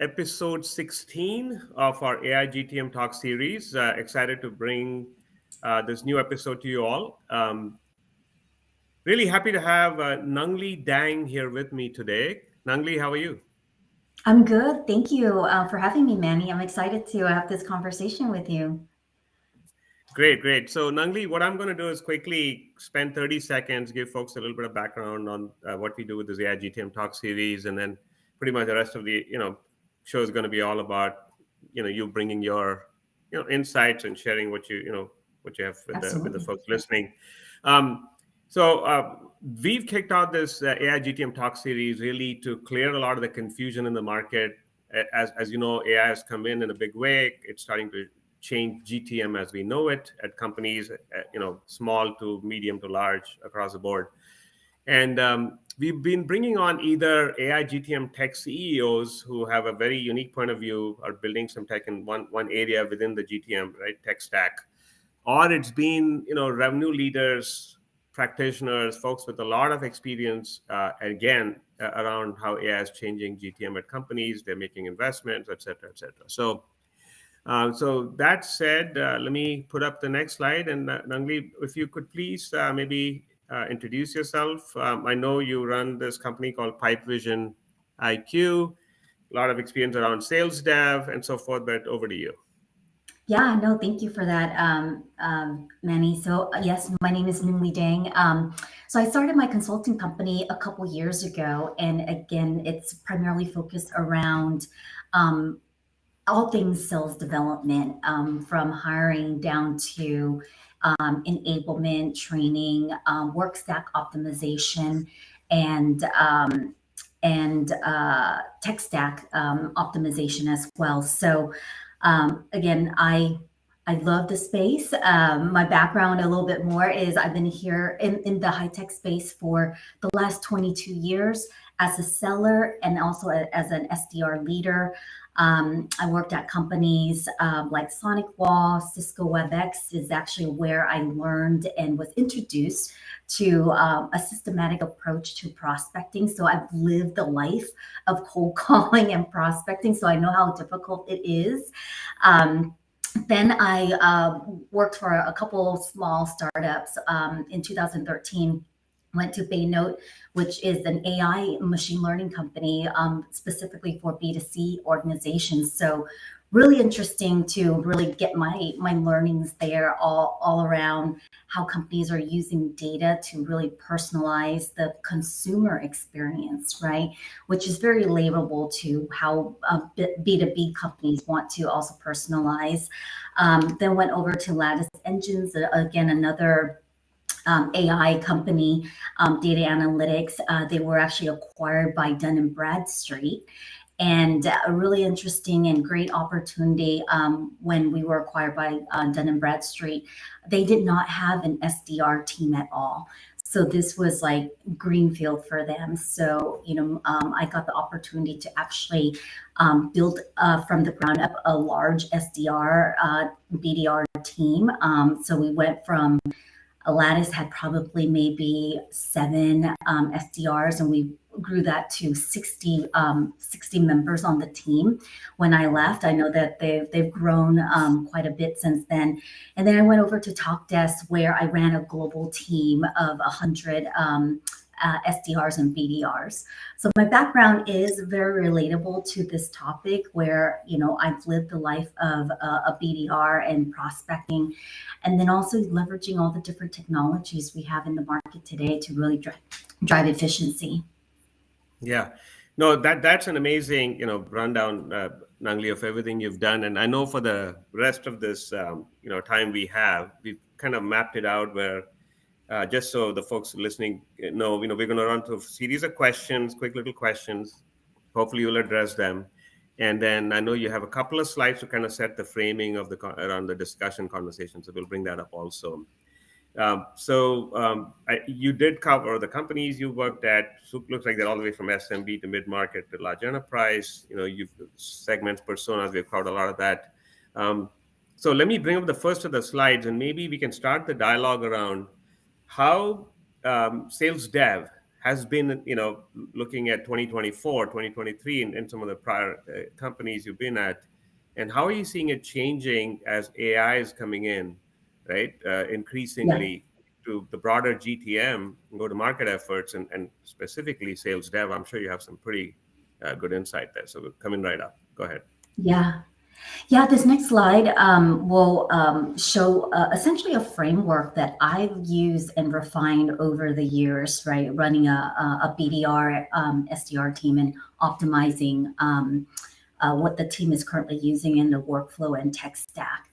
episode 16 of our AI GTM Talks series. Excited to bring this new episode to you all. Really happy to have Nhungly Dang here with me today. Nhungly, how are you? I'm good. Thank you for having me, Manny. I'm excited to have this conversation with you. Great, great. So, Nhungly, what I'm going to do is quickly spend 30 seconds, give folks a little bit of background on what we do with this AI GTM Talk series, and then pretty much the rest of the show is going to be all about you bringing your insights and sharing what you have with the Absolutely. folks listening. Um, so we've kicked out this AI GTM Talk series really to clear a lot of the confusion in the market. As you know, AI has come in a big way. It's starting to change GTM as we know it at companies, small to medium to large across the board. And we've been bringing on either AI GTM tech CEOs who have a very unique point of view, are building some tech in one area within the GTM, right, tech stack, or it's been revenue leaders, practitioners, folks with a lot of experience, again, around how AI is changing GTM at companies. They're making investments, et cetera, et cetera. So that said, let me put up the next slide. And Nangli, if you could please maybe introduce yourself. I know you run this company called Pipe Vision IQ, a lot of experience around sales dev and so forth, but over to you. Yeah, no, thank you for that, Manny. So, yes, my name is Nhungly Dang. So, I started my consulting company a couple years ago. And again, it's primarily focused around um, all things sales development, from hiring down to enablement, training, work stack optimization, and tech stack optimization as well. So again, I love the space. My background a little bit more is I've been here in the high tech space for the last 22 years as a seller and also as an SDR leader. I worked at companies like Sonic Wall, Cisco WebEx is actually where I learned and was introduced to a systematic approach to prospecting. So I've lived the life of cold calling and prospecting, so I know how difficult it is. Um, then I worked for a couple of small startups in 2013. Went to Baynote, which is an AI machine learning company specifically for B2C organizations. So really interesting to really get my learnings there all around how companies are using data to really personalize the consumer experience, right? Which is very labelable to how B2B companies want to also personalize. Then went over to Lattice Engines, again, another AI company, data analytics. They were actually acquired by Dun and Bradstreet. And a really interesting and great opportunity when we were acquired by Dun and Bradstreet. They did not have an SDR team at all. So this was like greenfield for them. So, I got the opportunity to actually build from the ground up a large SDR, BDR team. So we went from Lattice had probably maybe seven SDRs, and we grew that to 60 members on the team when I left. I know that they've grown quite a bit since then. And then I went over to TalkDesk, where I ran a global team of 100 SDRs and BDRs. So my background is very relatable to this topic, where I've lived the life of a BDR and prospecting, and then also leveraging all the different technologies we have in the market today to really drive efficiency. Yeah, no, that's an amazing, rundown, Nangli, of everything you've done. And I know for the rest of this, time we've kind of mapped it out where, just so the folks listening know, we're going to run through a series of questions, quick little questions. Hopefully, you'll address them. And then I know you have a couple of slides to kind of set the framing of around the discussion conversation. So we'll bring that up also. You did cover the companies you worked at. So it looks like they're all the way from SMB to mid market to large enterprise. You've segments, personas. We've covered a lot of that. So let me bring up the first of the slides, and maybe we can start the dialogue around how sales dev has been, looking at 2024, 2023, and some of the prior companies you've been at, and how are you seeing it changing as AI is coming in, right? Yeah. Increasingly to the broader GTM, go-to-market efforts, and specifically sales dev. I'm sure you have some pretty good insight there. So coming right up. Go ahead. Yeah. Yeah, this next slide will show essentially a framework that I've used and refined over the years, right? Running a BDR, SDR team and optimizing what the team is currently using in the workflow and tech stack.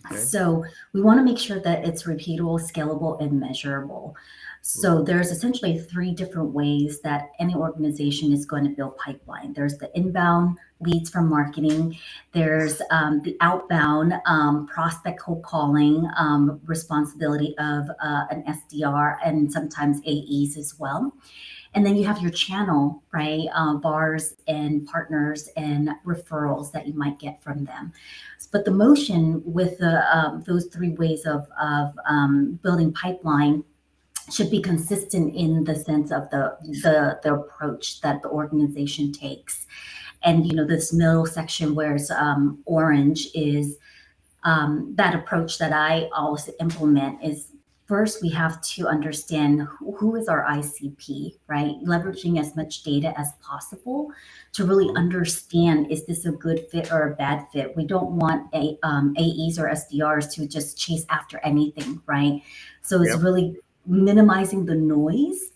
Okay. So we want to make sure that it's repeatable, scalable, and measurable. Mm. So there's essentially three different ways that any organization is going to build pipeline. There's the inbound leads from marketing. There's the outbound prospect cold calling responsibility of an SDR and sometimes AEs as well. And then you have your channel, right? Bars and partners and referrals that you might get from them. But the motion with those three ways of building pipeline should be consistent in the sense of the approach that the organization takes. And this middle section where it's orange is that approach that I always implement is first we have to understand who is our ICP, right? Leveraging as much data as possible to really Mhm. understand, is this a good fit or a bad fit? We don't want AEs or SDRs to just chase after anything, right? So it's Yep. really minimizing the noise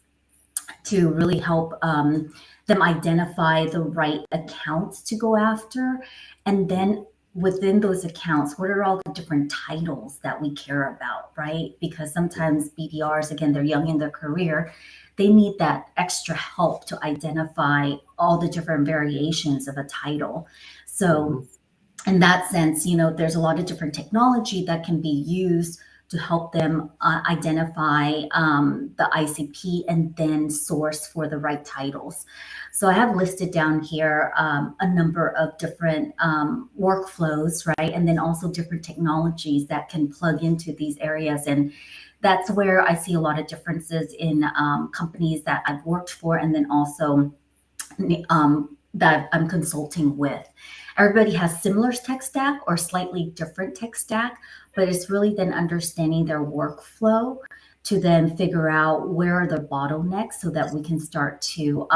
to really help them identify the right accounts to go after. And then within those accounts, what are all the different titles that we care about, right? Because sometimes BDRs, again, they're young in their career, they need that extra help to identify all the different variations of a title. So Mhm. in that sense, there's a lot of different technology that can be used to help them identify the ICP and then source for the right titles. So I have listed down here a number of different workflows, right? And then also different technologies that can plug into these areas. And that's where I see a lot of differences in companies that I've worked for and then also that I'm consulting with. Everybody has similar tech stack or slightly different tech stack, but it's really then understanding their workflow to then figure out where are the bottlenecks so that we can start to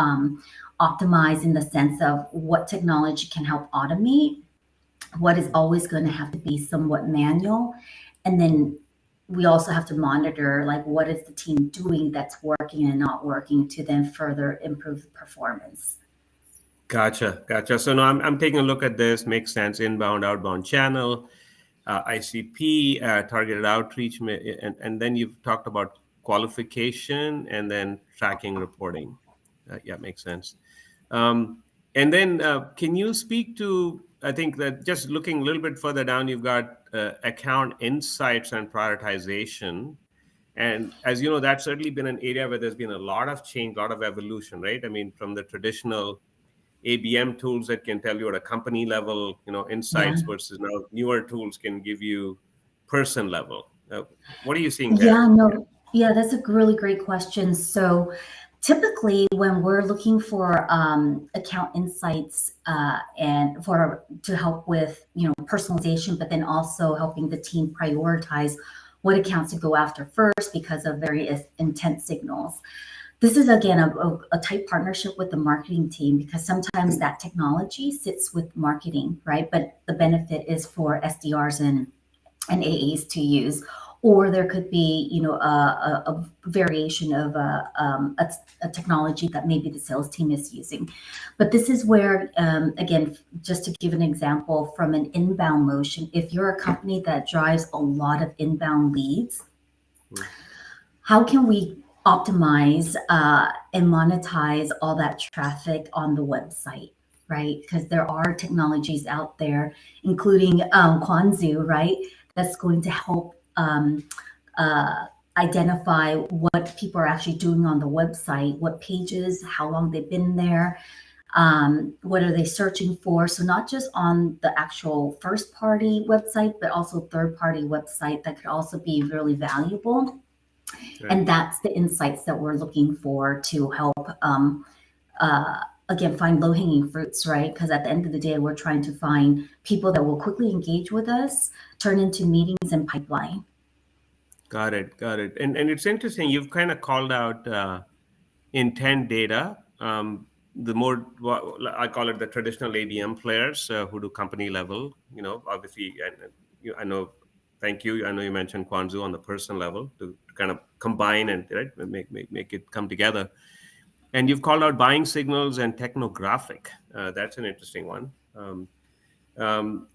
optimize in the sense of what technology can help automate, what is always going to have to be somewhat manual, and then we also have to monitor like what is the team doing that's working and not working to then further improve performance. Gotcha. So now I'm taking a look at this. Makes sense. Inbound, outbound channel, ICP, targeted outreach, and then you've talked about qualification and then tracking reporting. Yeah, makes sense. And then can you speak to, I think that just looking a little bit further down, you've got account insights and prioritization. And as you know, that's certainly been an area where there's been a lot of change, a lot of evolution, right? I mean, from the traditional ABM tools that can tell you at a company level, Yeah. insights versus now newer tools can give you person level. What are you seeing there? Yeah, no, yeah, that's a really great question. So typically when we're looking for account insights and for to help with, personalization, but then also helping the team prioritize what accounts to go after first because of various intent signals. This is again a tight partnership with the marketing team because sometimes that technology sits with marketing, right? But the benefit is for SDRs and AEs to use, or there could be, a variation of a technology that maybe the sales team is using. But this is where, again, just to give an example from an inbound motion, if you're a company that drives a lot of inbound leads, Hmm. how can we optimize and monetize all that traffic on the website, right? Because there are technologies out there, including Kwanzu, right? That's going to help uh, identify what people are actually doing on the website, what pages, how long they've been there, what are they searching for. So not just on the actual first party website, but also third party website that could also be really valuable. And Right. that's the insights that we're looking for to help, uh, again, find low hanging fruits, right? Because at the end of the day, we're trying to find people that will quickly engage with us, turn into meetings and pipeline. Got it. Got it. And it's interesting. You've kind of called out intent data. The more I call it the traditional ABM players who do company level. Obviously, and I know. Thank you. I know you mentioned Kwanzu on the person level to kind of combine and right make it come together. And you've called out buying signals and technographic. That's an interesting one.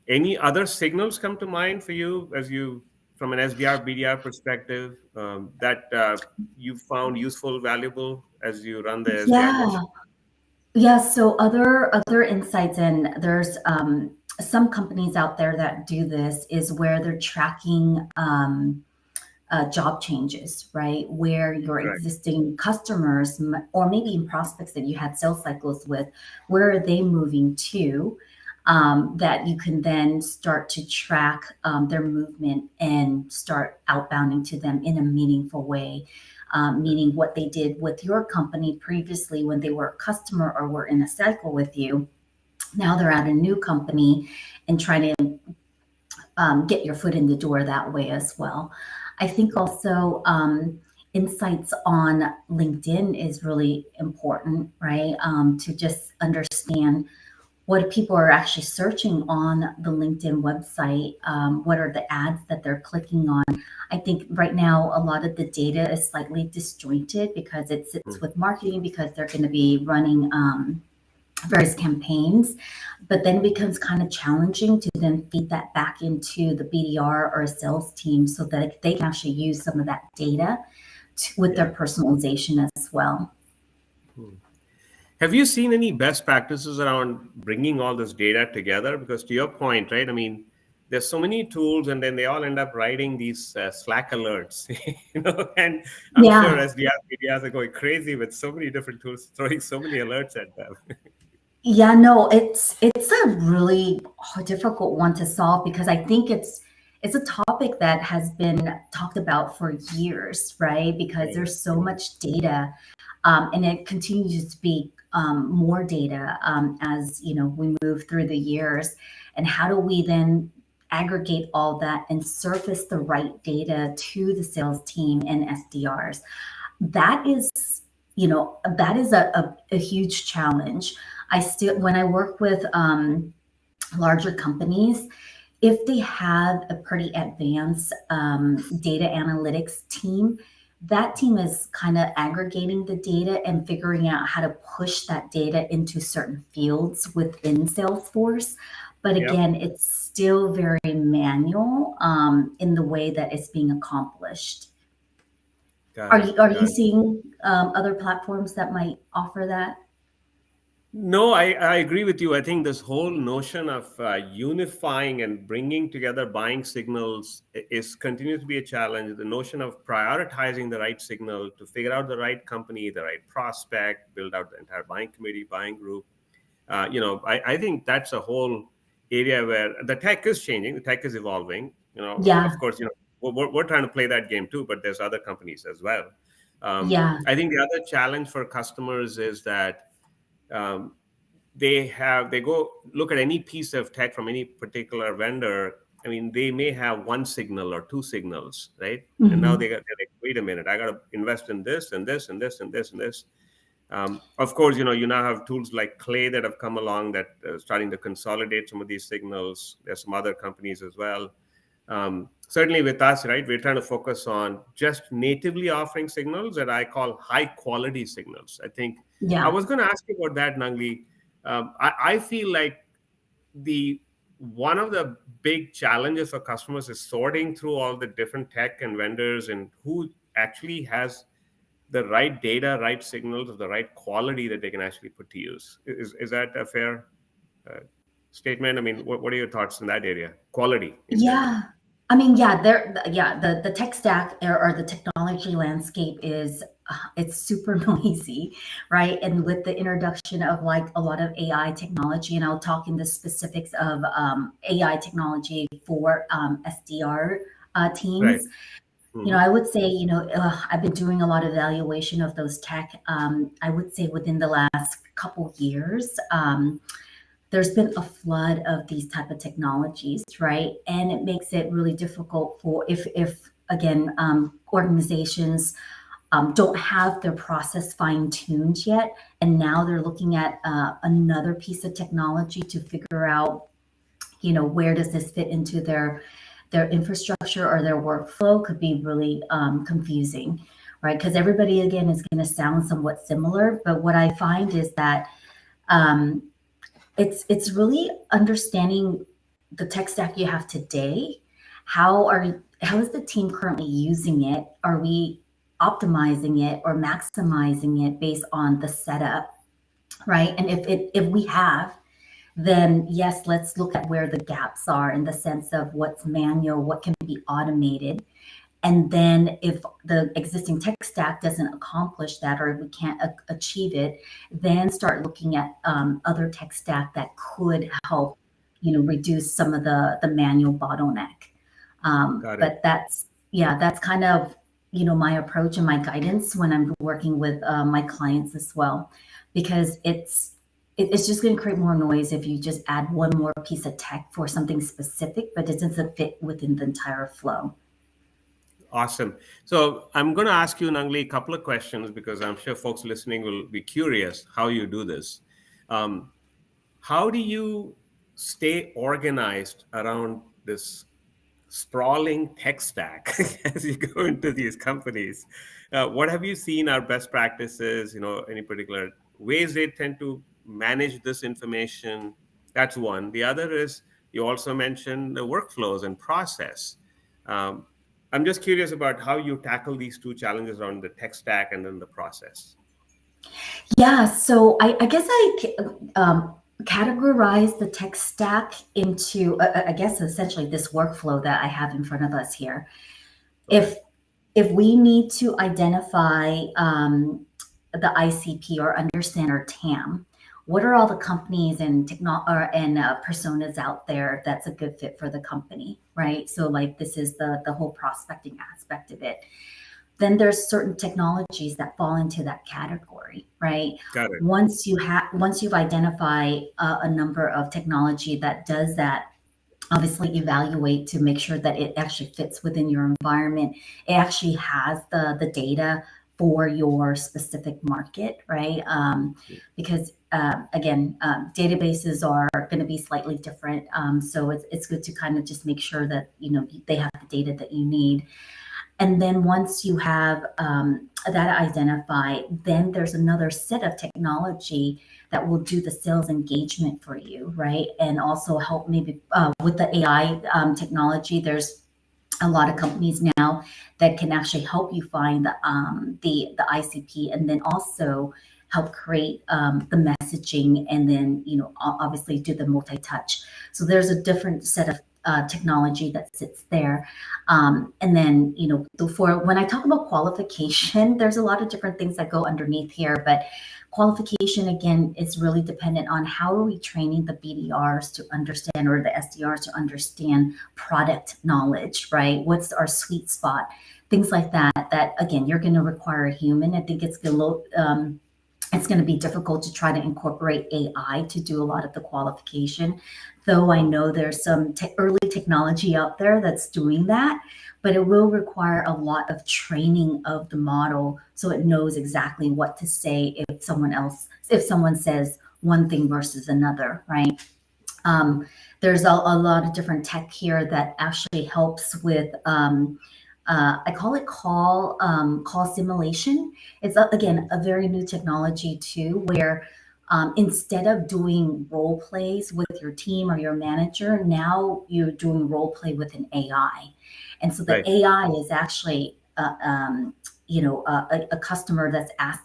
Any other signals come to mind for you as you, from an SDR, BDR perspective, that you found useful, valuable as you run the SDR Yeah. motion? Yeah, so other insights, and there's some companies out there that do this is where they're tracking job changes, right? Where your Right. existing customers or maybe even prospects that you had sales cycles with, where are they moving to? That you can then start to track their movement and start outbounding to them in a meaningful way. Meaning what they did with your company previously when they were a customer or were in a cycle with you. Now they're at a new company and trying to get your foot in the door that way as well. I think also insights on LinkedIn is really important, right? To just understand what people are actually searching on the LinkedIn website. What are the ads that they're clicking on? I think right now a lot of the data is slightly disjointed because it sits with marketing because they're going to be running various campaigns, but then it becomes kind of challenging to then feed that back into the BDR or a sales team so that they can actually use some of that data with Yeah. their personalization as well. Hmm. Have you seen any best practices around bringing all this data together? Because to your point, right? I mean, there's so many tools, and then they all end up writing these Slack alerts, And I'm sure Yeah, SDRs, BDRs are going crazy with so many different tools, throwing so many alerts at them. yeah, no, it's a really difficult one to solve because I think it's a topic that has been talked about for years, right? Because Right. there's so much data, and it continues to be more data as we move through the years. And how do we then aggregate all that and surface the right data to the sales team and SDRs? That is, that is a huge challenge. I still, when I work with larger companies, if they have a pretty advanced data analytics team, that team is kind of aggregating the data and figuring out how to push that data into certain fields within Salesforce. But Yep. again, it's still very manual in the way that it's being accomplished. Got it. Are you Got it. seeing other platforms that might offer that? No, I agree with you. I think this whole notion of unifying and bringing together buying signals is continues to be a challenge. The notion of prioritizing the right signal to figure out the right company, the right prospect, build out the entire buying committee, buying group. I think that's a whole area where the tech is changing, the tech is evolving. Yeah, Of course, we're trying to play that game too, but there's other companies as well. yeah, I think the other challenge for customers is that um, they go look at any piece of tech from any particular vendor. I mean, they may have one signal or two signals, right? And now hmm, they're like, wait a minute, I got to invest in this and this and this and this and this. Of course, you now have tools like Clay that have come along that are starting to consolidate some of these signals. There's some other companies as well. Certainly with us, right, we're trying to focus on just natively offering signals that I call high quality signals. I think I yeah, was going to ask you about that, Nangli. I feel like the one of the big challenges for customers is sorting through all the different tech and vendors and who actually has the right data, right signals of the right quality that they can actually put to use. Is that a fair uh, statement? I mean, what are your thoughts in that area? Quality in general. yeah. I mean, yeah, the tech stack or the technology landscape is it's super noisy, right? And with the introduction of like a lot of AI technology, and I'll talk in the specifics of AI technology for SDR Right. teams. I would say, I've been doing a lot of evaluation of those tech. I would say within the last couple years, there's been a flood of these type of technologies, right? And it makes it really difficult for if again, organizations don't have their process fine tuned yet, and now they're looking at another piece of technology to figure out, where does this fit into their infrastructure or their workflow, could be really confusing, right? Because everybody again is going to sound somewhat similar, but what I find is that um, it's really understanding the tech stack you have today. How is the team currently using it? Are we optimizing it or maximizing it based on the setup, right? And if we have, then yes, let's look at where the gaps are in the sense of what's manual, what can be automated. And then if the existing tech stack doesn't accomplish that or we can't achieve it, then start looking at other tech stack that could help, reduce some of the manual bottleneck. Got it. But that's kind of, my approach and my guidance when I'm working with my clients as well, because it's just going to create more noise if you just add one more piece of tech for something specific, but it doesn't fit within the entire flow. Awesome. So I'm going to ask you, Nhungly, a couple of questions because I'm sure folks listening will be curious how you do this. Um, how do you stay organized around this sprawling tech stack as you go into these companies? What have you seen are best practices? Any particular ways they tend to manage this information? That's one. The other is you also mentioned the workflows and process. Um, I'm just curious about how you tackle these two challenges around the tech stack and then the process. Yeah, so I guess categorize the tech stack into, I guess, essentially this workflow that I have in front of us here. Okay. If we need to identify the ICP or understand our TAM, what are all the companies and personas out there that's a good fit for the company, right? So like this is the whole prospecting aspect of it. Then there's certain technologies that fall into that category, right? Got it. Once you've identified a number of technology that does that, obviously evaluate to make sure that it actually fits within your environment. It actually has the data for your specific market, right? Because again, databases are going to be slightly different. So it's good to kind of just make sure that they have the data that you need. And then once you have that identified, then there's another set of technology that will do the sales engagement for you, right? And also help maybe with the AI technology. There's a lot of companies now that can actually help you find the ICP, and then also help create the messaging, and then obviously do the multi-touch. So there's a different set of technology that sits there. And then, for when I talk about qualification, there's a lot of different things that go underneath here, but qualification again is really dependent on how are we training the BDRs to understand, or the SDRs to understand product knowledge, right? What's our sweet spot? Things like that. That again, you're going to require a human. I think it's going to be difficult to try to incorporate AI to do a lot of the qualification, though I know there's some early technology out there that's doing that, but it will require a lot of training of the model so it knows exactly what to say if someone says one thing versus another, right? There's a lot of different tech here that actually helps with I call it call simulation. It's again a very new technology too, where instead of doing role plays with your team or your manager, now you're doing role play with an AI, and so the Right. AI is actually a customer that's asked.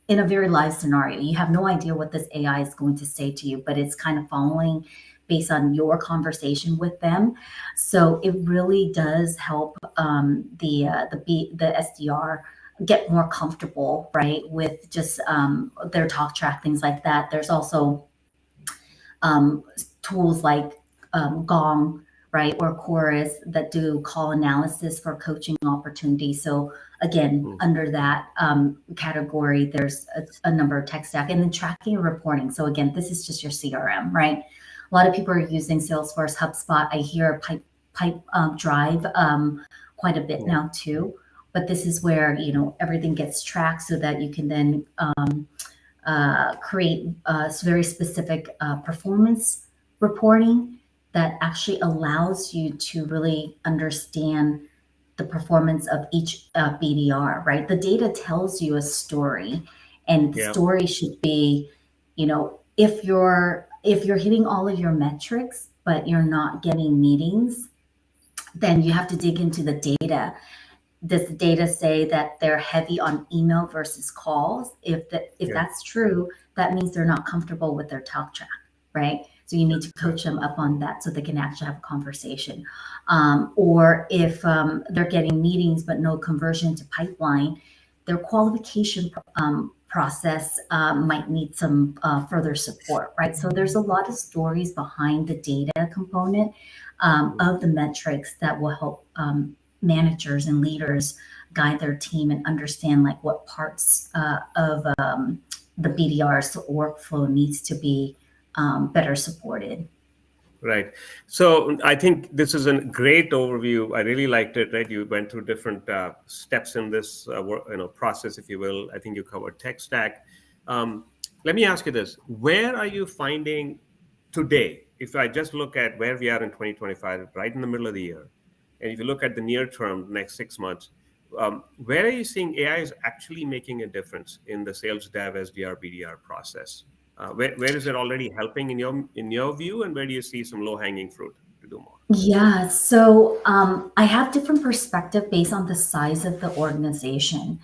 In a very live scenario, you have no idea what this AI is going to say to you, but it's kind of following based on your conversation with them. So it really does help the SDR get more comfortable, right, with just their talk track, things like that. There's also tools like Gong, right? Or chorus that do call analysis for coaching opportunities. So again, Mm. under that category, there's a number of tech stack, and then tracking and reporting. So again, this is just your CRM, right? A lot of people are using Salesforce, HubSpot. I hear Pipe Drive quite a bit Yeah. now too. But this is where everything gets tracked so that you can then create very specific performance reporting that actually allows you to really understand the performance of each BDR, right? The data tells you a story, and the Yeah. story should be, if you're hitting all of your metrics, but you're not getting meetings, then you have to dig into the data. Does the data say that they're heavy on email versus calls? If Yeah. that's true, that means they're not comfortable with their talk track, right? So you need to Yeah. coach them up on that so they can actually have a conversation. Or if they're getting meetings but no conversion to pipeline, their qualification process might need some further support, right? So there's a lot of stories behind the data component of the metrics that will help managers and leaders guide their team and understand like what parts of the BDR's workflow needs to be better supported. Right. So I think this is a great overview. I really liked it. Right. You went through different steps in this process, if you will. I think you covered tech stack. Um, Let me ask you this: where are you finding today? If I just look at where we are in 2025, right in the middle of the year, and if you look at the near term, next 6 months, where are you seeing AI is actually making a difference in the sales dev, SDR, BDR process? Where is it already helping in your view, and where do you see some low hanging fruit to do more? Yeah, so I have different perspective based on the size of the organization.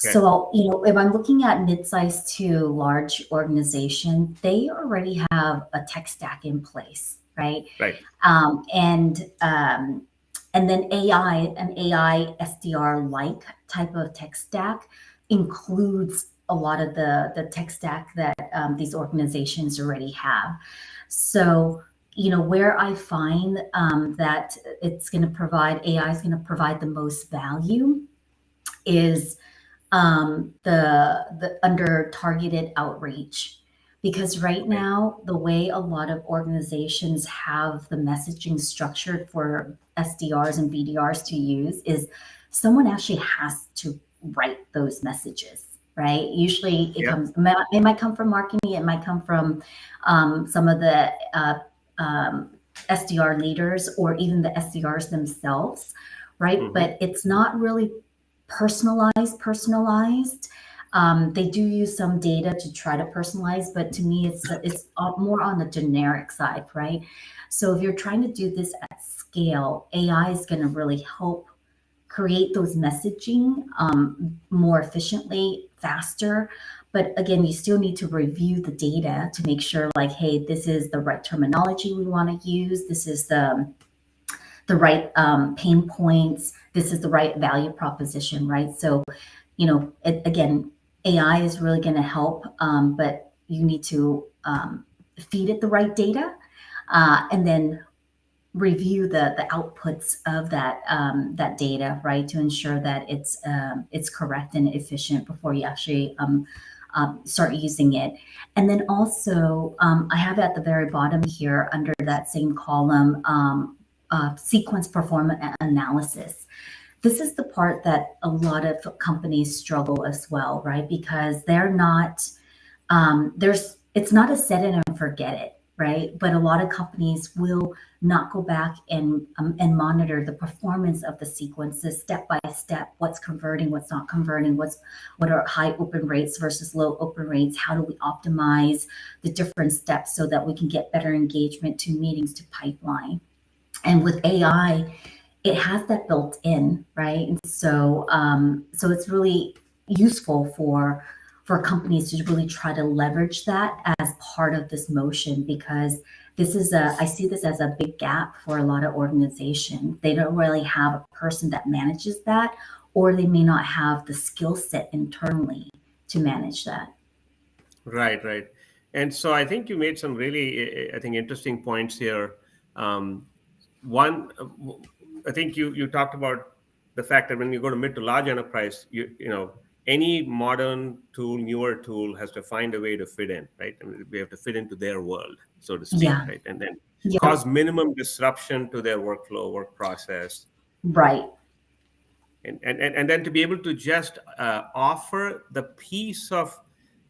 Okay. So, if I'm looking at mid-sized to large organization, they already have a tech stack in place, right? Right. Um, and um, and then an AI SDR like type of tech stack includes a lot of the tech stack that these organizations already have. So, where I find that it's going to provide AI is going to provide the most value is the under targeted outreach, because right Okay. now the way a lot of organizations have the messaging structured for SDRs and BDRs to use is someone actually has to write those messages, right? Usually Yep. it might come from marketing, it might come from some of the um, SDR leaders or even the SDRs themselves, right? Hmm. But it's not really personalized. They do use some data to try to personalize, but to me, it's more on the generic side, right? So if you're trying to do this at scale, AI is going to really help create those messaging more efficiently, faster. But again, you still need to review the data to make sure, like, hey, this is the right terminology we want to use. This is the right pain points. This is the right value proposition, right? So, again, AI is really going to help, but you need to feed it the right data, and then review the outputs of that data, right, to ensure that it's correct and efficient before you actually start using it. And then also, I have at the very bottom here under that same column, sequence performance analysis. This is the part that a lot of companies struggle as well, right? Because they're not it's not a set it and forget it, right? But a lot of companies will not go back and monitor the performance of the sequences step by step. What's converting, what's not converting, what are high open rates versus low open rates? How do we optimize the different steps so that we can get better engagement to meetings to pipeline? And with AI, it has that built in, right? And so it's really useful for companies to really try to leverage that as part of this motion, because I see this as a big gap for a lot of organizations. They don't really have a person that manages that, or they may not have the skill set internally to manage that. Right. Right. And so I think you made some really, I think, interesting points here. Um, one, I think you talked about the fact that when you go to mid to large enterprise, any modern tool, newer tool has to find a way to fit in, right? I mean, we have to fit into their world, so to speak, Yeah. right? And then Yep. cause minimum disruption to their workflow, work process, Right. and then to be able to just offer the piece of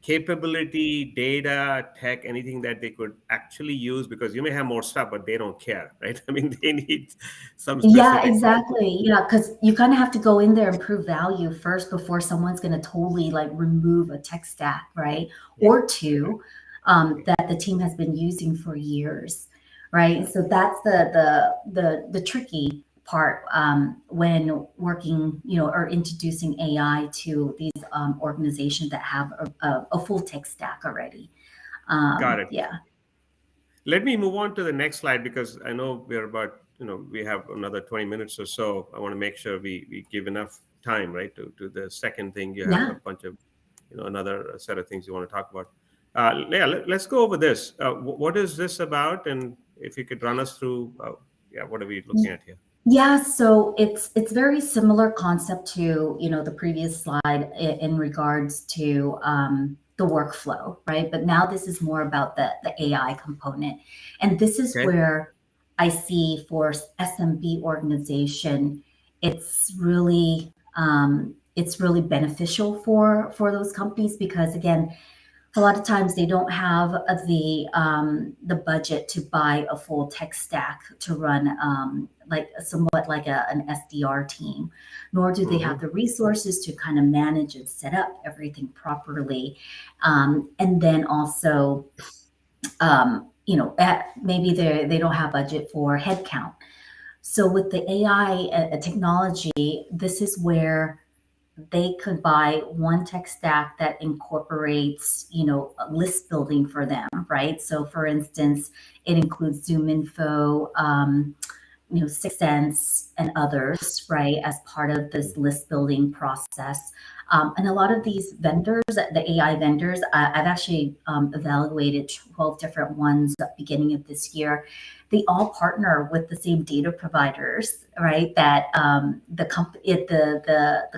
capability, data, tech, anything that they could actually use, because you may have more stuff but they don't care, right? I mean, they need some Yeah, specific work. exactly. Yeah, because you kind of have to go in there and prove value first before someone's going to totally like remove a tech stack, right? Right, Or right, two that the team has been using for years, right? So that's the tricky part when working, or introducing AI to these organizations that have a full tech stack already. got it. Yeah. Let me move on to the next slide, because I know we're about, we have another 20 minutes or so. I want to make sure we give enough time, right, to the second thing. You have a Yeah. bunch of, another set of things you want to talk about. Yeah, let's go over this. What is this about? And if you could run us through, yeah, what are we looking at here? Yeah, so it's very similar concept to the previous slide in regards to the workflow, right? But now this is more about the AI component, and this is Okay. where I see for SMB organization, it's really beneficial for those companies because again, a lot of times they don't have the budget to buy a full tech stack to run like somewhat like an SDR team, nor do they have Mm-hmm. the resources to kind of manage and set up everything properly, and then also maybe they don't have budget for headcount. So with the AI technology, this is where they could buy one tech stack that incorporates, list building for them, right? So, for instance, it includes Zoom Info, Sixth Sense, and others, right, as part of this list building process. And a lot of these vendors, the AI vendors, I've actually evaluated 12 different ones at the beginning of this year. They all partner with the same data providers, right? That the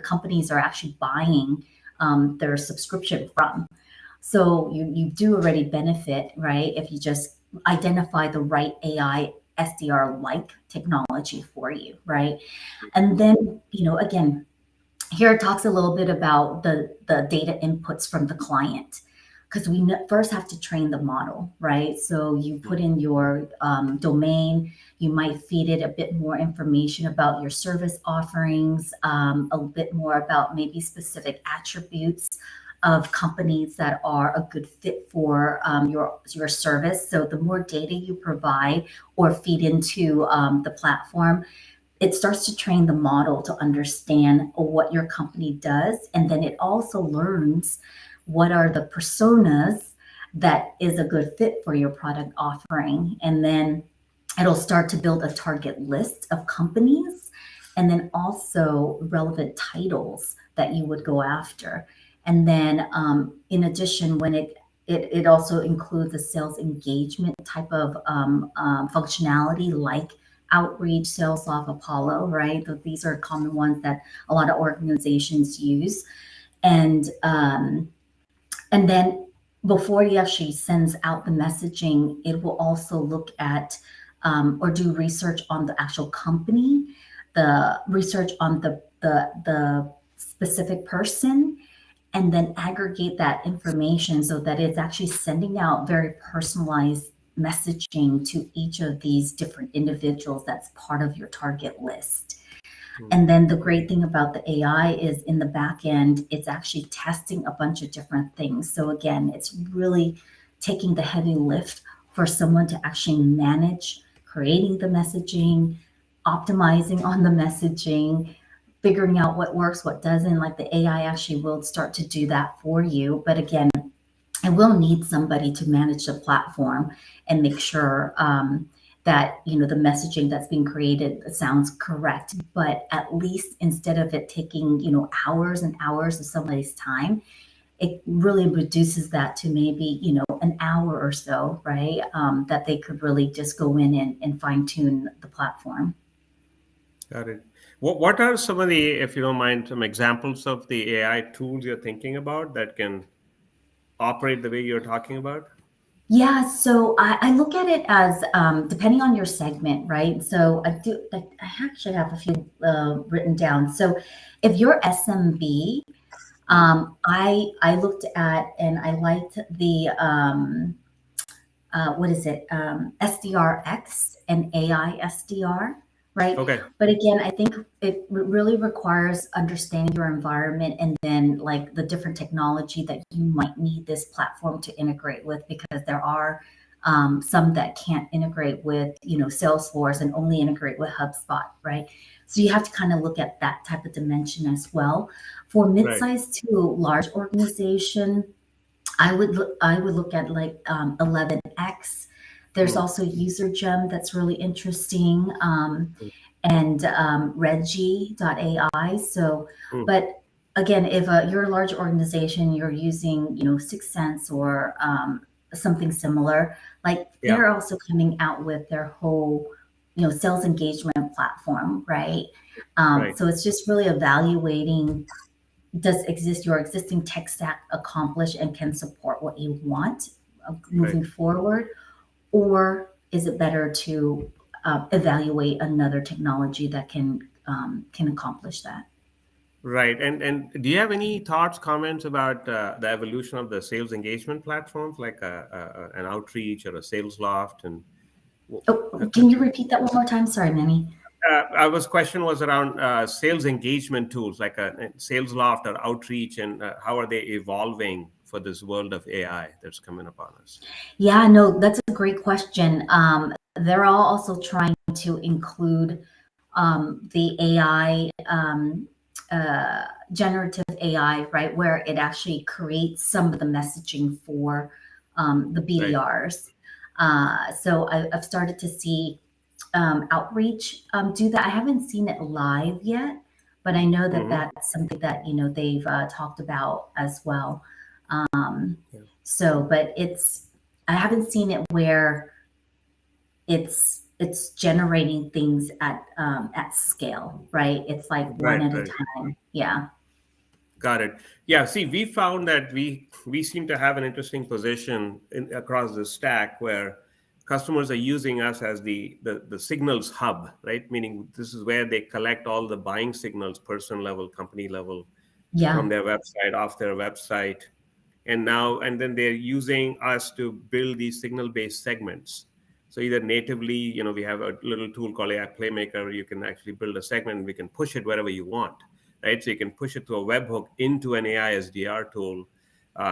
companies are actually buying their subscription from. So you do already benefit, right? If you just identify the right AI SDR like technology for you, right? And then, again, here it talks a little bit about the data inputs from the client because we first have to train the model, right? So you put in your domain, you might feed it a bit more information about your service offerings, a bit more about maybe specific attributes of companies that are a good fit for your service. So the more data you provide or feed into the platform, it starts to train the model to understand what your company does. And then it also learns what are the personas that is a good fit for your product offering. And then it'll start to build a target list of companies and then also relevant titles that you would go after. And then in addition, when it also includes a sales engagement type of functionality like outreach, sales off Apollo, right? These are common ones that a lot of organizations use. And then before he actually sends out the messaging, it will also look at or do research on the actual company, the research on the specific person, and then aggregate that information so that it's actually sending out very personalized messaging to each of these different individuals that's part of your target list. And then the great thing about the AI is in the back end, it's actually testing a bunch of different things. So again, it's really taking the heavy lift for someone to actually manage creating the messaging, optimizing on the messaging, figuring out what works, what doesn't. Like the AI actually will start to do that for you. But again, I will need somebody to manage the platform and make sure that the messaging that's being created sounds correct. But at least instead of it taking hours and hours of somebody's time, it really reduces that to maybe, an hour or so, right? That they could really just go in and fine tune the platform. Got it. What are some of the, if you don't mind, some examples of the AI tools you're thinking about that can operate the way you're talking about? Yeah, so I look at it as depending on your segment, right? So I actually have a few written down. So if you're SMB, Hmm. I looked at and I liked the what is it, SDRX and AI SDR, right? Okay. But again, I think it really requires understanding your environment and then like the different technology that you might need this platform to integrate with, because there are some that can't integrate with, Salesforce and only integrate with HubSpot, right? So you have to kind of look at that type of dimension as well. For Right. mid-sized to large organization, I would look at like 11x. There's Hmm. also UserGem that's really interesting, and Reggie.ai. So, Hmm. but again, if you're a large organization, you're using, Sixth Sense or something similar, like Yeah. they're also coming out with their whole, sales engagement platform, right? Right. So it's just really evaluating, does exist your existing tech stack accomplish and can support what you want Right. moving forward, or is it better to evaluate another technology that can accomplish that? Right. And do you have any thoughts, comments about the evolution of the sales engagement platforms like an Outreach or a Sales Loft? And Oh, can you repeat that one more time? Sorry, Manny. our question was around sales engagement tools like a Sales Loft or Outreach, and how are they evolving for this world of AI that's coming upon us? Yeah, no, that's a great question. They're all also trying to include the AI, generative AI, right, where it actually creates some of the messaging for the Right. BDRs. So I've started to see Outreach do that. I haven't seen it live yet, but I know that Hmm. that's something that they've talked about as well. Um, Yeah. so, but I haven't seen it where it's generating things at scale, right? It's like one Right. at a Right. time. Yeah. Got it. Yeah. See, we found that we seem to have an interesting position across the stack where customers are using us as the signals hub, right? Meaning this is where they collect all the buying signals, person level, company level, from Yeah. their website, off their website, and then they're using us to build these signal based segments. So either natively, we have a little tool called AI Playmaker where you can actually build a segment and we can push it wherever you want, right? So you can push it to a webhook into an AI SDR tool.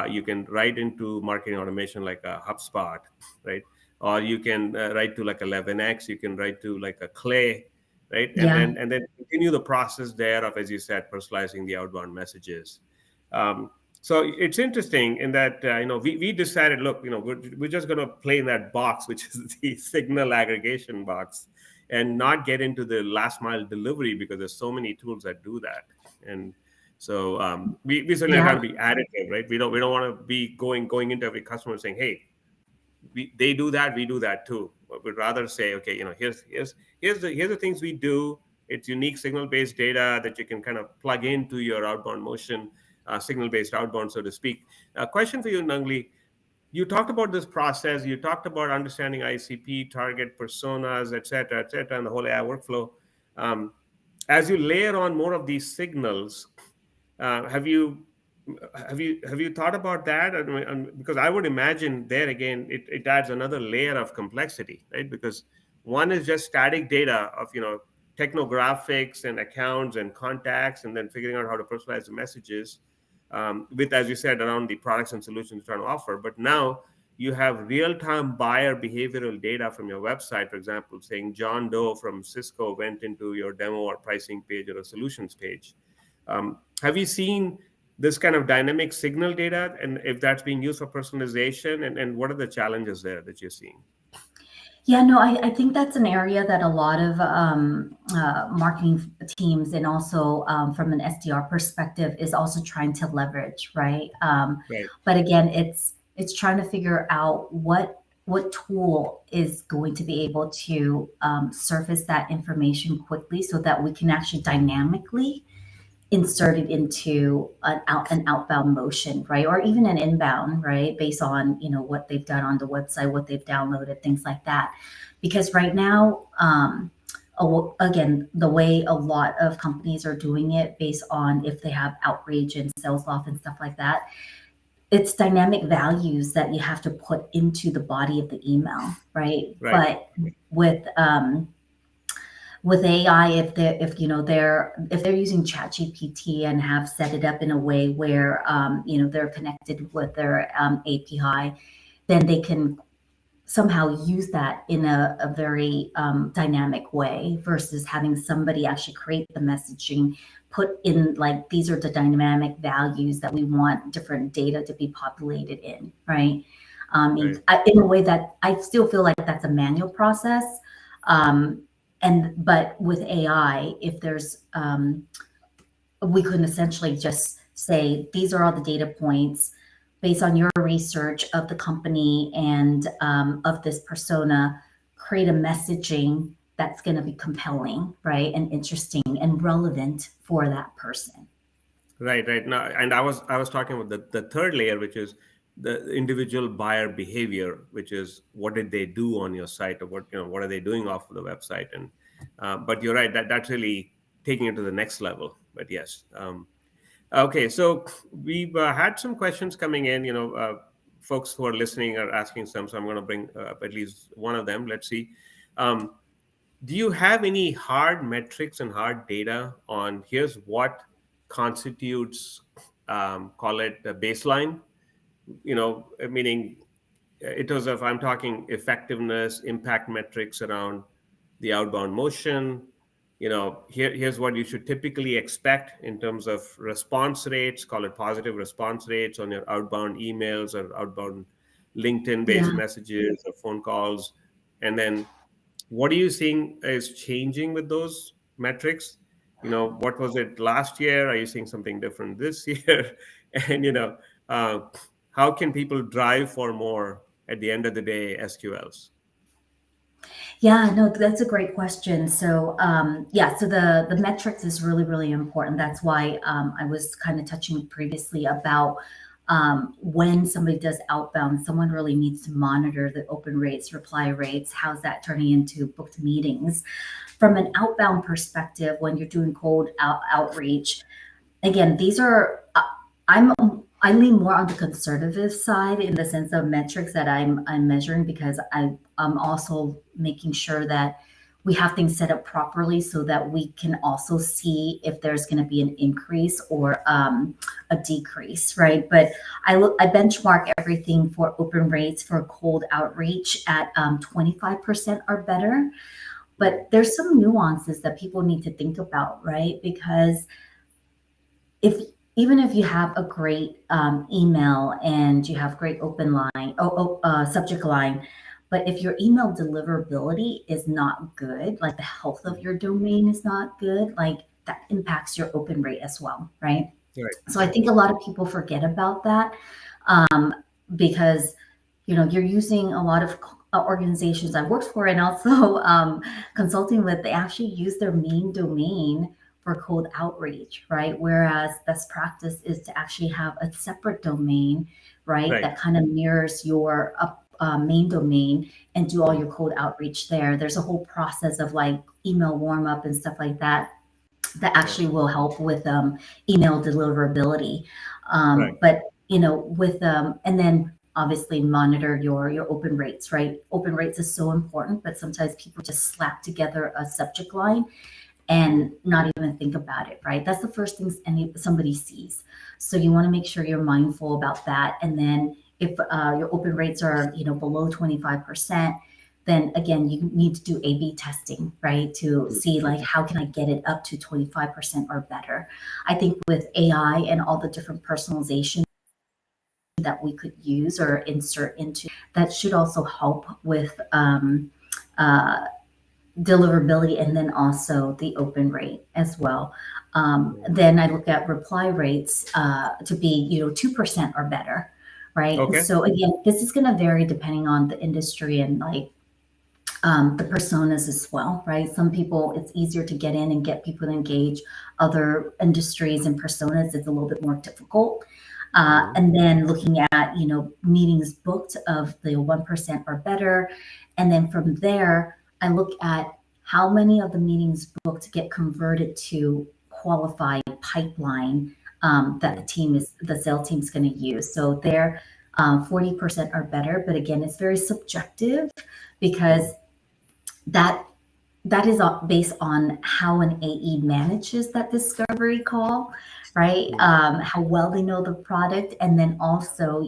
You can write into marketing automation like a HubSpot, right? Or you can write to like 11x. You can write to like a Clay, right? And Yeah. then continue the process there of, as you said, personalizing the outbound messages. Um, so it's interesting in that we decided, look, we're just going to play in that box, which is the signal aggregation box, and not get into the last mile delivery because there's so many tools that do that. And so we certainly are Yeah. trying to be additive, right? We don't want to be going into every customer saying, hey, they do that, we do that too. But we'd rather say, okay, here's the things we do. It's unique signal based data that you can kind of plug into your outbound motion, signal based outbound, so to speak. A question for you, Nangli. You talked about this process. You talked about understanding ICP, target personas, et cetera, and the whole AI workflow. Um, as you layer on more of these signals, have you thought about that? Because I would imagine there again, it adds another layer of complexity, right? Because one is just static data of technographics and accounts and contacts, and then figuring out how to personalize the messages, with, as you said, around the products and solutions you're trying to offer. But now you have real-time buyer behavioral data from your website, for example, saying John Doe from Cisco went into your demo or pricing page or a solutions page. Have you seen this kind of dynamic signal data, and if that's being used for personalization, and what are the challenges there that you're seeing? Yeah, no, I think that's an area that a lot of marketing teams and also from an SDR perspective is also trying to leverage, right? Right, But again, it's trying to figure out what tool is going to be able to surface that information quickly so that we can actually dynamically inserted into an outbound motion, right? Or even an inbound, right? Based on, what they've done on the website, what they've downloaded, things like that. Because right now, again, the way a lot of companies are doing it based on if they have outreach and sales off and stuff like that, it's dynamic values that you have to put into the body of the email, right? right, But with with AI, if they're using ChatGPT and have set it up in a way where they're connected with their API, then they can somehow use that in a very dynamic way versus having somebody actually create the messaging, put in like these are the dynamic values that we want different data to be populated in, right? right, In a way that I still feel like that's a manual process. Um, but with AI, if there's we can essentially just say these are all the data points based on your research of the company and of this persona, create a messaging that's going to be compelling, right, and interesting and relevant for that person. right, right. Now, and I was talking about the third layer, which is the individual buyer behavior, which is what did they do on your site, or what are they doing off of the website, and but you're right, that's really taking it to the next level. But yes. Okay, so we've had some questions coming in. Folks who are listening are asking some, so I'm going to bring up at least one of them. Let's see. Um, do you have any hard metrics and hard data on here's what constitutes, call it a baseline? Meaning in terms of I'm talking effectiveness, impact metrics around the outbound motion. Here's what you should typically expect in terms of response rates, call it positive response rates on your outbound emails or outbound LinkedIn based Yeah. messages or phone calls. And then what are you seeing is changing with those metrics? What was it last year? Are you seeing something different this year? And uh, how can people drive for more at the end of the day SQLs? Yeah, no, that's a great question. So, yeah, so the metrics is really, really important. That's why I was kind of touching previously about when somebody does outbound, someone really needs to monitor the open rates, reply rates. How's that turning into booked meetings? From an outbound perspective, when you're doing cold outreach, again, these are I'm I lean more on the conservative side in the sense of metrics that I'm measuring because I'm also making sure that we have things set up properly so that we can also see if there's going to be an increase or a decrease, right? But I benchmark everything for open rates for cold outreach at 25% or better. Right, But there's some nuances that people need to think about, right? Because if even if you have a great email and you have great open line, subject line, but if your email deliverability is not good, like the health of your domain is not good, like that impacts your open rate as well, right? right, So I think a lot of people forget about that um, because you're using a lot of organizations I worked for and also consulting with. They actually use their main domain for cold outreach, right? Whereas best practice is to actually have a separate domain, right, right. that kind of mirrors your main domain and do all your cold outreach there. There's a whole process of like email warm up and stuff like that that Yeah, actually will help with email deliverability. right. But with and then obviously monitor your open rates, right? Open rates is so important, but sometimes people just slap together a subject line Mhm. and not even think about it, right? That's the first thing somebody sees. So you want to make sure you're mindful about that. And then if your open rates are below 25%, then again you need to do A/B testing, right? To see like how can I get it up to 25% or better. I think with AI and all the different personalization that we could use or insert into that should also help with uh, deliverability, and then also the open rate as well. Then I look at reply rates to be 2% or better, right? And Okay. so again, this is going to vary depending on the industry and like the personas as well, right? Some people, it's easier to get in and get people to engage. Other industries and personas, it's a little bit more difficult. Mhm. And then looking at, meetings booked of the 1% or better. And then from there, I look at how many of the meetings booked get converted to qualified pipeline that Right. the sales team is going to use. So they're 40% or better. But again, it's very subjective because Mm. that that is based on how an AE manages that discovery call, right? Mm. How well they know the product, and then also,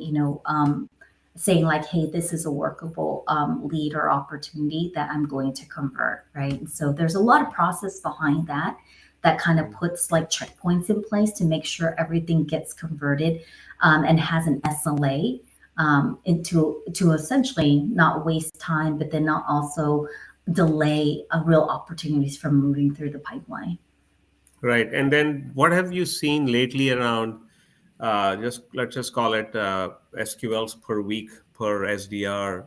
saying like, "Hey, this is a workable lead or opportunity that I'm going to convert," right? And so there's a lot of process behind that that kind of Mm. puts like checkpoints in place to make sure everything gets converted and has an SLA into to essentially not waste time, but then not also delay real opportunities from moving through the pipeline. Right. And then what have you seen lately around just let's just call it SQLs per week per SDR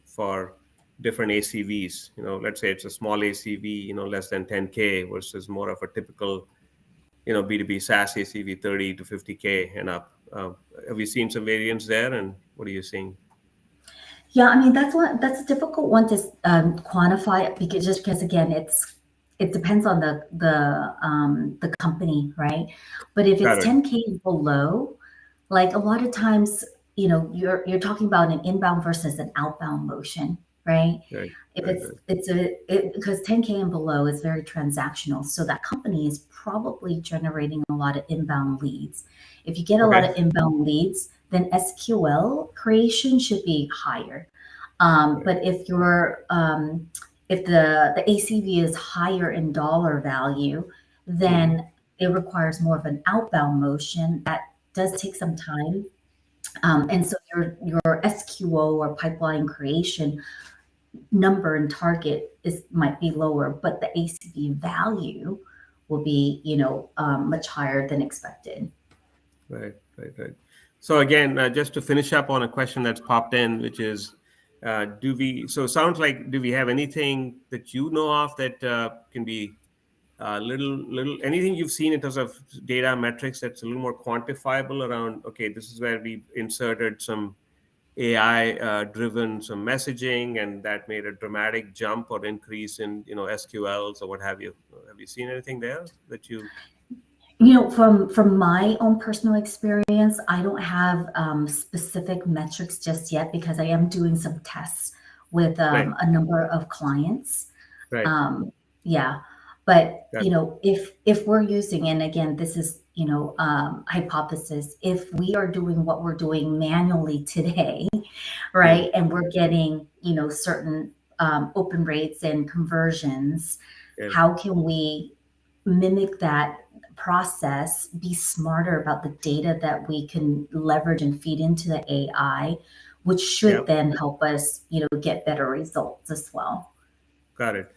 for different ACVs? Let's say it's a small ACV, less than 10K versus more of a typical, B2B SaaS ACV 30 to 50K and up. Have you seen some variance there, and what are you seeing? Yeah, I mean that's a difficult one to quantify because again it depends on the company, right? But if it's Got it. 10K and below, like a lot of times, you're talking about an inbound versus an outbound motion, right? Right. If Right. Right. because 10K and below is very transactional, so that company is probably generating a lot of inbound leads. If you get a lot Okay. of inbound leads, then SQL creation should be higher. Right. But if the ACV is higher in dollar value, Mhm. then it requires more of an outbound motion that does take some time. And so your SQO or pipeline creation number and target might be lower, but the ACV value will be, much higher than expected. Right, right, right. So again, just to finish up on a question that's popped in, which is, so it sounds like, do we have anything that you know of that can be anything you've seen in terms of data metrics that's a little more quantifiable around, okay, this is where we inserted some AI driven some messaging and that made a dramatic jump or increase in, SQLs or what have you. Have you seen anything there that you, From my own personal experience, I don't have specific metrics just yet because I am doing some tests with right, a number of clients. right, Um, yeah, but got it. if we're using, and again, this is hypothesis, if we are doing what we're doing manually today, Hmm. right, and we're getting certain open rates and conversions, Yeah, how can we mimic that process, be smarter about the data that we can leverage and feed into the AI, which yeah. should then help us, get better results as well. Got it.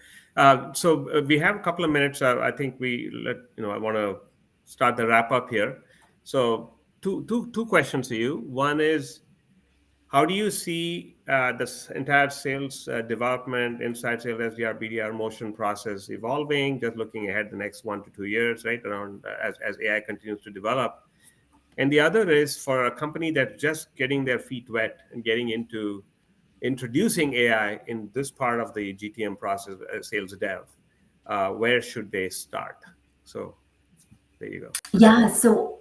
So we have a couple of minutes. I think I want to start the wrap up here. So two questions to you. One is, how do you see this entire sales development, inside sales, SDR, BDR motion process evolving? Just looking ahead the next 1 to 2 years, right? Around as AI continues to develop. And the other is for a company that's just getting their feet wet and getting into introducing AI in this part of the GTM process, sales dev, where should they start? So there you go. Yeah. So,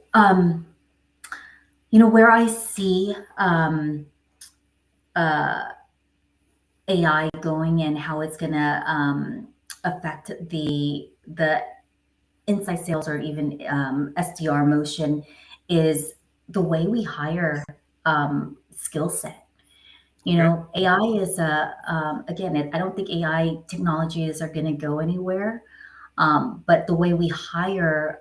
where I see uh, AI going and how it's going to affect the inside sales or even SDR motion is the way we hire skill set. Okay. AI is again, I don't think AI technologies are going to go anywhere. But the way we hire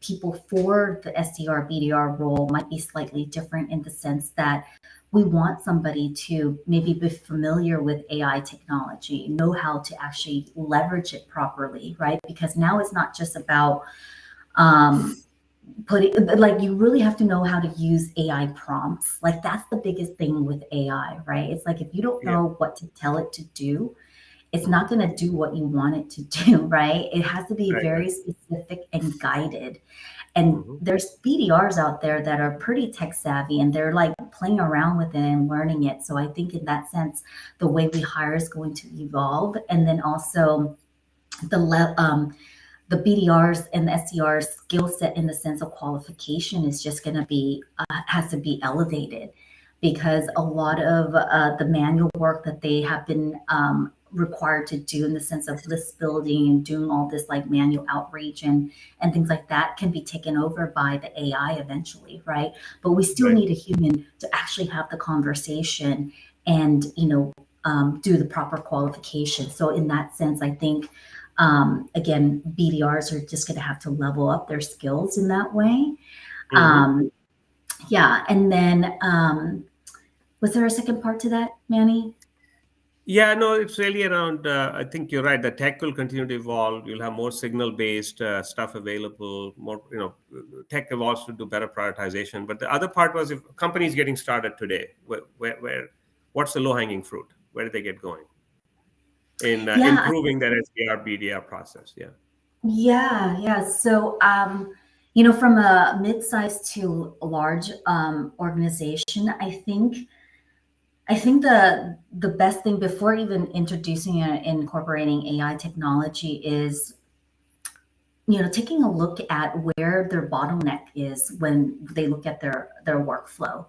people for the SDR, BDR role might be slightly different in the sense that we want somebody to maybe be familiar with AI technology, know how to actually leverage it properly, right? Because now it's not just about um, putting, like, you really have to know how to use AI prompts. Like, that's the biggest thing with AI, right? It's like if you don't Yeah. know what to tell it to do, it's Hmm. not going to do what you want it to do, right? It has to be Right. very Right. specific and guided. And Hmm. there's BDRs out there that are pretty tech savvy and they're like playing around with it and learning it. So I think in that sense, the way we hire is going to evolve. And then also the the BDRs and the SDRs skill set in the sense of qualification is just going to be has to be elevated because a lot of the manual work that they have been required to do in the sense of list building and doing all this like manual outreach and things like that can be taken over by the AI eventually, right? But we still Right. need a human to actually have the conversation and do the proper qualification. So in that sense, I think again, BDRs are just going to have to level up their skills in that way. Hmm. Yeah. And then, was there a second part to that, Manny? Yeah, no, it's really around. I think you're right. The tech will continue to evolve. You'll have more signal-based stuff available. More, tech evolves to do better prioritization. But the other part was if companies getting started today, what's the low-hanging fruit? Where do they get going in Yeah. improving their SDR BDR process? Yeah. Yeah. Yeah. So, from a mid-sized to a large organization, I think the best thing before even introducing and incorporating AI technology is taking a look at where their bottleneck is when they look at their workflow.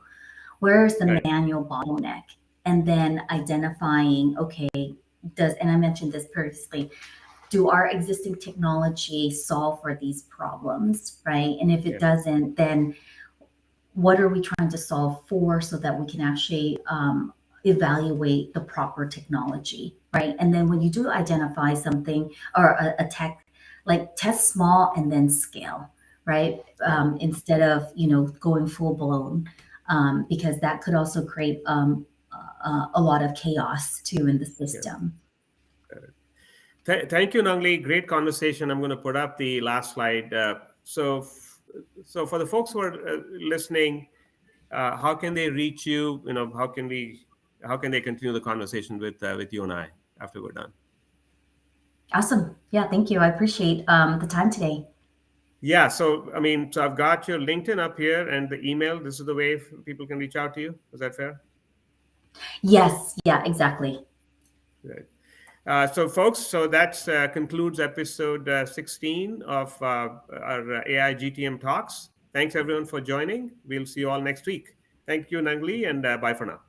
Where is the Right. manual bottleneck? And then identifying, okay, and I mentioned this previously, do our existing technology solve for these problems, right? And if it Yeah. doesn't, then what are we trying to solve for so that we can actually evaluate the proper technology, right? And then when you do identify something or a tech, like test small and then scale, right? Right. Instead of going full blown, because that could also create a lot of chaos too in the Yeah. system. Thank you, Nangli. Great conversation. I'm going to put up the last slide. So for the folks who are listening, how can they reach you? How can they continue the conversation with you and I after we're done? Awesome. Yeah, thank you. I appreciate the time today. Yeah. So I mean, so I've got your LinkedIn up here and the email. This is the way people can reach out to you. Is that fair? Yes, yeah, exactly. Right. So, folks, so that concludes episode 16 of our AI GTM Talks. Thanks, everyone, for joining. We'll see you all next week. Thank you, Nangli, and bye for now.